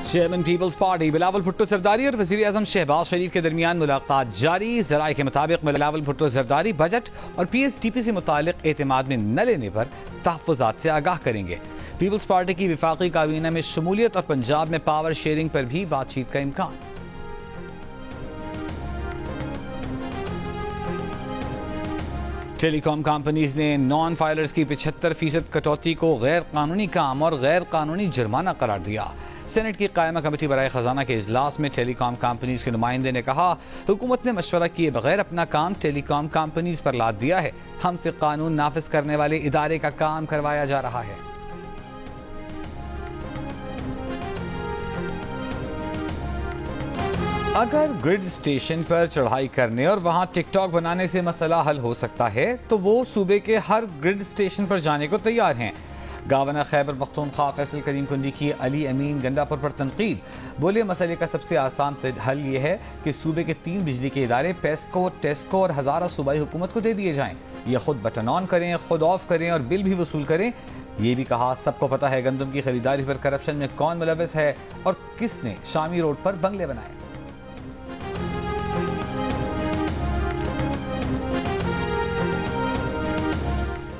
Chairman Peoples party Bilawal Bhutto Zardari और वज़ीर आज़म शहबाज शरीफ के दरमियान मुलाकात जारी। ज़राए के मुताबिक बिलावल भुट्टो जरदारी बजट और PSDP से मुतालिक एतमाद में न लेने पर तहफ़्फ़ुज़ात से आगाह करेंगे। पीपल्स पार्टी की विफाकी काबीना में शमूलियत और पंजाब में पावर शेयरिंग पर भी बातचीत का इम्कान। टेलीकॉम कंपनीज ने नॉन फाइलर्स की 75% कटौती को गैर कानूनी काम और गैर कानूनी जुर्माना करार दिया। सेनेट की कायमा कमेटी बराए खजाना के इजलास में टेलीकॉम कंपनीज के नुमाइंदे ने कहा, हुकूमत ने मशवरा किए बगैर अपना काम टेलीकॉम कंपनीज पर लाद दिया है। हमसे कानून नाफिज करने वाले इदारे का काम करवाया जा रहा है। अगर ग्रिड स्टेशन पर चढ़ाई करने और वहां टिकटॉक बनाने से मसला हल हो सकता है तो वो सूबे के हर ग्रिड स्टेशन पर जाने को तैयार हैं। गवर्नर खैबर पख्तूनख्वा फैसल करीम कुंडी की अली अमीन गंडापुर पर तनकीद। बोले, मसले का सबसे आसान हल ये है कि सूबे के 3 बिजली के इदारे पेस्को, टेस्को और हज़ारा सूबाई हुकूमत को दे दिए जाएं। ये खुद बटन ऑन करें, खुद ऑफ करें और बिल भी वसूल करें। ये भी कहा, सबको पता है गंदम की खरीदारी पर करप्शन में कौन मुलव्वस है और किसने शामी रोड पर बंगले बनाए।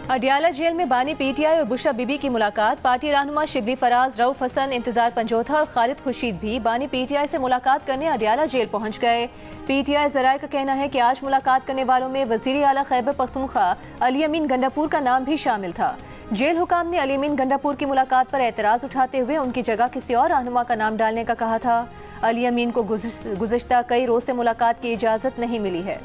अडियाला जेल में बानी PTI और बुशरा बीबी की मुलाकात। पार्टी रहनुमा शिबली फराज, रऊफ हसन, इंतजार पंजोथा और खालिद खुर्शीद भी बानी PTI से मुलाकात करने अडियाला जेल पहुंच गए। PTI जराये का कहना है कि आज मुलाकात करने वालों में वजीर आला खैबर पख्तूनख्वा अली अमीन गंडापुर का नाम भी शामिल था। जेल हुकाम ने अली अमीन गंडापुर की मुलाकात पर एतराज उठाते हुए उनकी जगह किसी और रहनुमा का नाम डालने का कहा था। अली अमीन को गुज़िश्ता कई रोज से मुलाकात की इजाजत नहीं मिली है।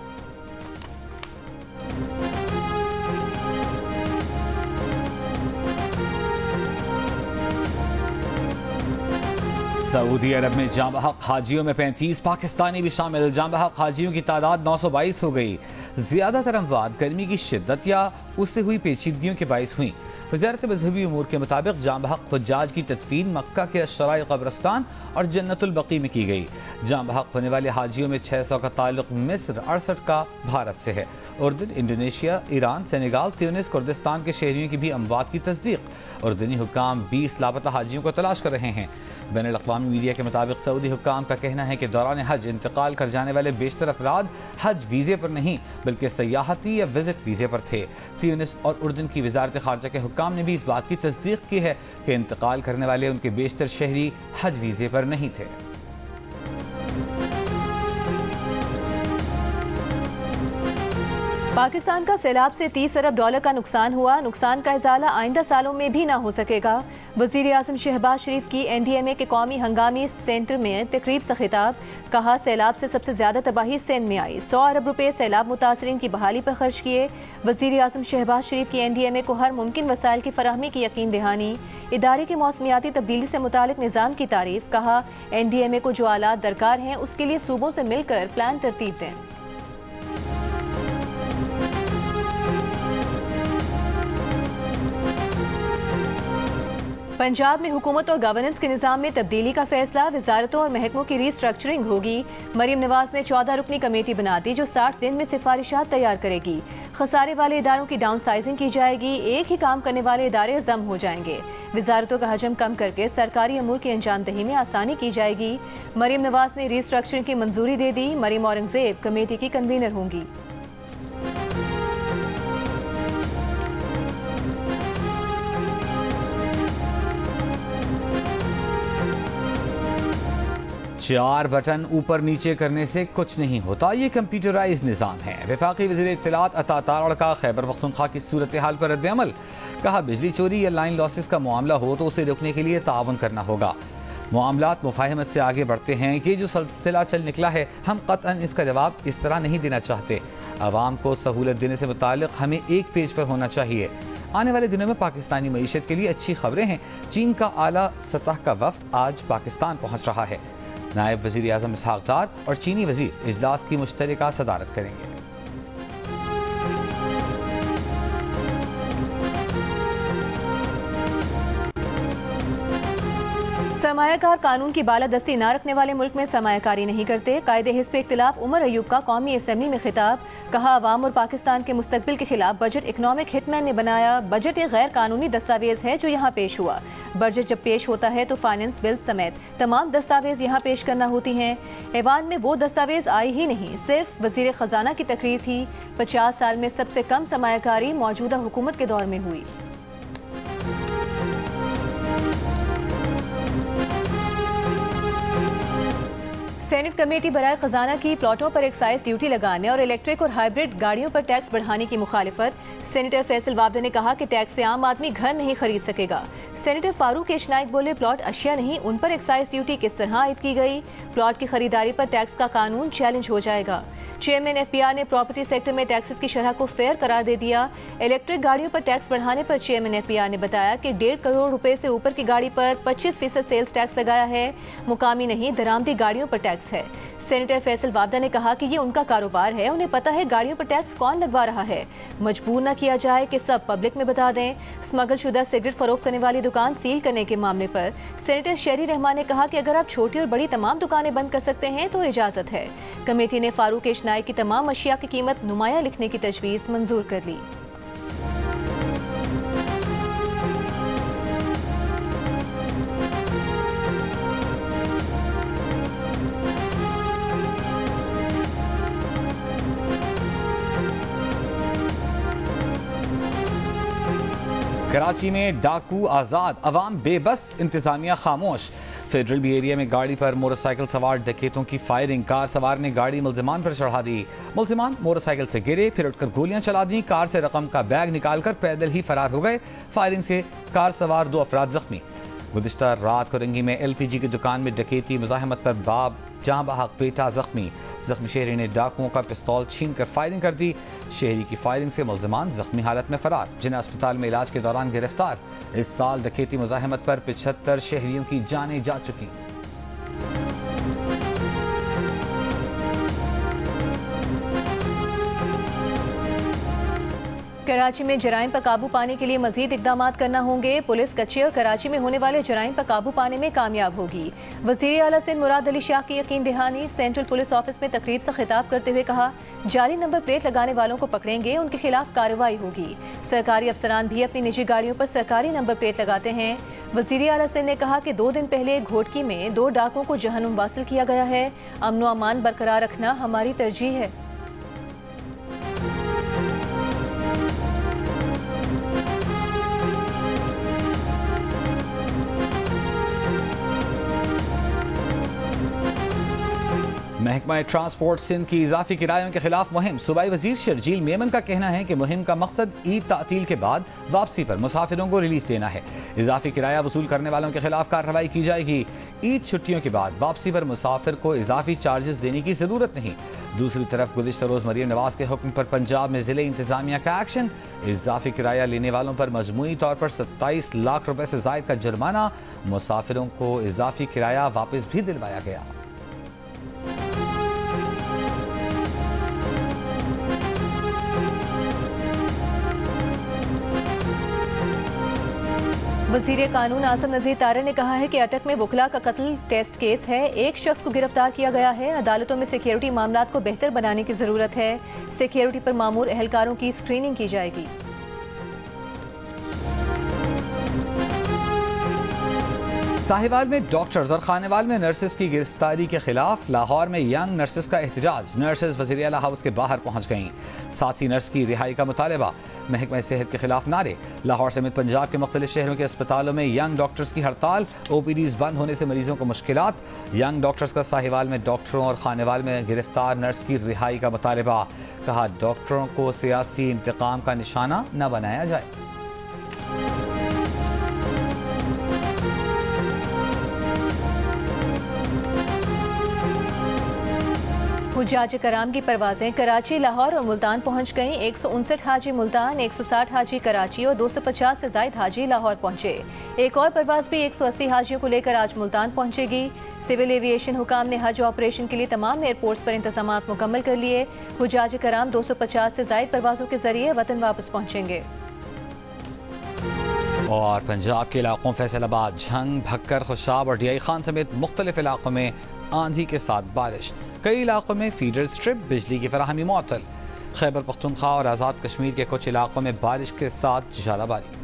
सऊदी अरब में जाँ बहक हाजियों में 35 पाकिस्तानी भी शामिल। जाँ बहक हाजियों की तादाद 922 हो गई। ज्यादातर अमवात गर्मी की शिद्दत या उससे हुई पेचीदगियों के बाइस हुई। वज़ारत मजहबी उमूर के मुताबिक जाँ बहक हुज्जाज की तदफीन मक्का के अशराए कब्रस्तान और जन्नतुल बकी में की गई। जाँ बहक होने वाले हाजियों में 600 का ताल्लुक मिस्र, 68 का भारत से है। उर्दन, Indonesia, Iran, Senegal, Tunis, Kurdistan के शहरियों की भी अमवात की तस्दीक। उर्दनी हुक्काम 20 लापता हाजियों को तलाश कर रहे हैं। बैनुल अक़वामी मीडिया के मुताबिक सऊदी हुक्काम का कहना है कि दौरान हज इंतकाल कर जाने वाले बेशतर अफराद हज वीज़े पर नहीं बल्कि सयाहती या विजिट वीज़े पर थे। ट्यूनिस और उर्दन की वज़ारत ख़ारजा के हुक्काम ने भी इस बात की तस्दीक की है कि इंतकाल करने वाले उनके बेशतर शहरी हज वीज़े पर नहीं थे। पाकिस्तान का सैलाब से 30 अरब डॉलर का नुकसान हुआ। नुकसान का इजाला आइंदा सालों में भी ना हो सकेगा। वज़ीर आज़म शहबाज शरीफ की NDMA के कौमी हंगामी सेंटर में तकरीब से खिताब। कहा, सैलाब से सबसे ज्यादा तबाही सिंध में आई। 100 अरब रुपए सैलाब मुतासरीन की बहाली पर खर्च किए। वज़ीर आज़म शहबाज शरीफ की NDMA को हर मुमकिन वसाइल की फराहमी की यकीन दहानी। इदारे के मौसमियाती तब्दीली से मुतालिक निज़ाम की तारीफ। कहा, NDMA को जो आलात दरकार हैं उसके लिए सूबों से मिलकर प्लान तरतीब दें। पंजाब में हुकूमत और गवर्नेंस के निज़ाम में तब्दीली का फैसला। वजारतों और महकमों की रीस्ट्रक्चरिंग होगी। मरीम नवाज ने 14 रुकनी कमेटी बना दी जो 60 दिन में सिफारिशात तैयार करेगी। खसारे वाले इदारों की डाउन साइजिंग की जाएगी। एक ही काम करने वाले इदारे जम हो जाएंगे। वजारतों का हजम कम करके सरकारी अमूर की अंजामदही में आसानी की जाएगी। मरीम नवाज ने रीस्ट्रक्चरिंग की मंजूरी दे दी। मरीम औरंगजेब कमेटी की कन्वीनर होंगी। चार बटन ऊपर नीचे करने से कुछ नहीं होता, ये कंप्यूटराइज निज़ाम है। वफाकी वज़ीर इत्तलात अता तारड़ का खैबर पख्तूनख्वा की सूरत हाल पर रद्द-ए-अमल। कहा, बिजली चोरी या लाइन लॉसेस का मामला हो तो उसे रोकने के लिए ताउन करना होगा। मामलात मुफाहमत से आगे बढ़ते हैं। ये जो सिलसिला चल निकला है, हम कतअन इसका जवाब इस तरह नहीं देना चाहते। आवाम को सहूलत देने से मुताल्लिक हमें एक पेज पर होना चाहिए। आने वाले दिनों में पाकिस्तानी मईशत के लिए अच्छी खबरें हैं। चीन का आला सतह का वफ्द आज पाकिस्तान पहुँच रहा है। नायब वज़ीर आज़म इसहाक डार और चीनी वज़ीर इजलास की मुश्तरका सदारत करेंगे। सरमायाकार कानून की बालादस्ती न रखने वाले मुल्क में सरमायाकारी नहीं करते। कायदे हिस्ब इख्तिलाफ उमर अयूब का कौमी असम्बली में खिताब। कहा अवाम और पाकिस्तान के मुस्तकबिल के खिलाफ बजट इकोनॉमिक हिटमैन ने बनाया। बजट एक गैर कानूनी दस्तावेज है जो यहाँ पेश हुआ। बजट जब पेश होता है तो फाइनेंस बिल समेत तमाम दस्तावेज यहाँ पेश करना होती हैं। ऐवान में वो दस्तावेज आई ही नहीं, सिर्फ वजीर खजाना की तकरीर थी। 50 साल में सबसे कम सरमायाकारी मौजूदा हुकूमत के दौर में हुई। सेनेट कमेटी बराए खजाना की प्लॉटों पर एक्साइज ड्यूटी लगाने और इलेक्ट्रिक और हाइब्रिड गाड़ियों पर टैक्स बढ़ाने की मुखालिफत। सेनेटर फैसल वाबडा ने कहा कि टैक्स से आम आदमी घर नहीं खरीद सकेगा। सेनेटर फारूक एशनाइक बोले प्लॉट अशिया नहीं, उन पर एक्साइज ड्यूटी किस तरह आयद की गई। प्लॉट की खरीदारी पर टैक्स का कानून चैलेंज हो जाएगा। चेयरमैन FPR ने प्रॉपर्टी सेक्टर में टैक्सेस की शरह को फेयर करार दे दिया। इलेक्ट्रिक गाड़ियों पर टैक्स बढ़ाने पर चेयरमैन FPR ने बताया कि 1.5 करोड़ रुपए से ऊपर की गाड़ी पर 25% सेल्स टैक्स लगाया है। मुकामी नहीं, दरामदी गाड़ियों पर टैक्स है। सेनेटर फैसल वाबडा ने कहा कि ये उनका कारोबार है, उन्हें पता है गाड़ियों पर टैक्स कौन लगवा रहा है। मजबूर न किया जाए कि सब पब्लिक में बता दें। स्मगल शुदा सिगरेट फरोख्त करने वाली दुकान सील करने के मामले पर सेनेटर शहरी रहमान ने कहा कि अगर आप छोटी और बड़ी तमाम दुकानें बंद कर सकते हैं तो इजाजत है। कमेटी ने फारूक एशनाइक की तमाम अशिया की कीमत नुमाया लिखने की तजवीज़ मंजूर कर ली। कराची में डाकू आजाद, अवाम बेबस, इंतजामिया खामोश। फेडरल बी एरिया में गाड़ी पर मोटरसाइकिल सवार डकैतों की फायरिंग। कार सवार ने गाड़ी मुल्जिमान पर चढ़ा दी। मुल्जिमान मोटरसाइकिल से गिरे, फिर उठकर गोलियां चला दी। कार से रकम का बैग निकालकर पैदल ही फरार हो गए। फायरिंग से कार सवार 2 अफराद जख्मी। गुज़िश्ता रात कोरंगी में LPG की दुकान में डकैती, मुज़ाहमत पर बाप जहां बहक बेटा जख्मी। जख्मी शहरी ने डाकुओं का पिस्तौल छीन कर फायरिंग कर दी। शहरी की फायरिंग से मुल्जिमान जख्मी हालत में फरार, जिन्हें अस्पताल में इलाज के दौरान गिरफ्तार। इस साल डकैती मुज़ाहमत पर 75 शहरियों की जानें जा चुकी। कराची में जराइम पर काबू पाने के लिए मजीद इकदाम करना होंगे। पुलिस कच्चे और कराची में होने वाले जराइम पर काबू पाने में कामयाब होगी। वज़ीर आला सिंध मुराद अली शाह की यकीन दहानी। सेंट्रल पुलिस ऑफिस में तकरीब से खिताब करते हुए कहा, जाली नंबर प्लेट लगाने वालों को पकड़ेंगे, उनके खिलाफ कार्रवाई होगी। सरकारी अफसरान भी अपनी निजी गाड़ियों पर सरकारी नंबर प्लेट लगाते हैं। वज़ीर आला सिंध ने कहा कि 2 दिन पहले घोटकी में 2 डाकुओं को जहन्नुम वासिल किया गया है। अमन व अमान बरकरार रखना हमारी तरजीह है। महकमा ट्रांसपोर्ट सिंध की इजाफी किरायों के खिलाफ मुहिम। सूबाई वजीर शर्जील मेमन का कहना है कि मुहिम का मकसद ईद तातील के बाद वापसी पर मुसाफिरों को रिलीफ देना है। इजाफी किराया वसूल करने वालों के खिलाफ कार्रवाई की जाएगी। ईद छुट्टियों के बाद वापसी पर मुसाफिर को इजाफी चार्जेस देने की जरूरत नहीं। दूसरी तरफ गुज़िश्ता रोज मरियम नवाज के हुक्म पर पंजाब में जिले इंतजामिया का एक्शन। इजाफी किराया लेने वालों पर मजमूई तौर पर 27 लाख रुपए से जायद का जुर्माना। मुसाफिरों को इजाफी किराया वापस भी दिलवाया गया। वज़ीर कानून आज़म नज़ीर तारड़ ने कहा है कि अटक में वकला का कत्ल टेस्ट केस है। एक शख्स को गिरफ्तार किया गया है। अदालतों में सिक्योरिटी मामलात को बेहतर बनाने की जरूरत है। सिक्योरिटी पर मामूर अहलकारों की स्क्रीनिंग की जाएगी। साहिवाल में डॉक्टर्स और खानेवाल में नर्सेस की गिरफ्तारी के खिलाफ लाहौर में यंग नर्सेस का एहतजाज। नर्सेस वज़ीर आला हाउस के बाहर पहुंच गईं। साथ ही नर्स की रिहाई का मुतालबा। महकमा सेहत के खिलाफ नारे। लाहौर समेत पंजाब के मुख्तलिफ शहरों के अस्पतालों में यंग डॉक्टर्स की हड़ताल। OPDs बंद होने से मरीजों को मुश्किलात। यंग डॉक्टर्स का साहिवाल में डॉक्टरों और खानेवाल में गिरफ्तार नर्स की रिहाई का मुतालबा। कहा, डॉक्टरों को सियासी इंतकाम का निशाना न बनाया जाए। हुज्जाज कराम की परवाजें कराची, लाहौर और मुल्तान पहुंच गईं। 159 हाजी मुल्तान, 160 हाजी कराची और 250 से ज्यादा हाजी लाहौर पहुंचे। एक और परवाज भी 180 हाजियों को लेकर आज मुल्तान पहुंचेगी। सिविल एविएशन हुकाम ने हज ऑपरेशन के लिए तमाम एयरपोर्ट्स पर इंतजाम मुकम्मल कर लिए। हुज्जाज कराम 250 से ज्यादा परवाजों के जरिए वतन वापस पहुंचेंगे। और पंजाब के इलाकों फैसलाबाद, झंग, भक्कर, खुशाब और DI खान समेत मुख्तलिफ इलाकों में आंधी के साथ बारिश। कई इलाकों में फीडर स्ट्रिप, बिजली की फराहमी मुअत्तल। खैबर पख्तूनख्वा और आज़ाद कश्मीर के कुछ इलाकों में बारिश के साथ झालाबारी।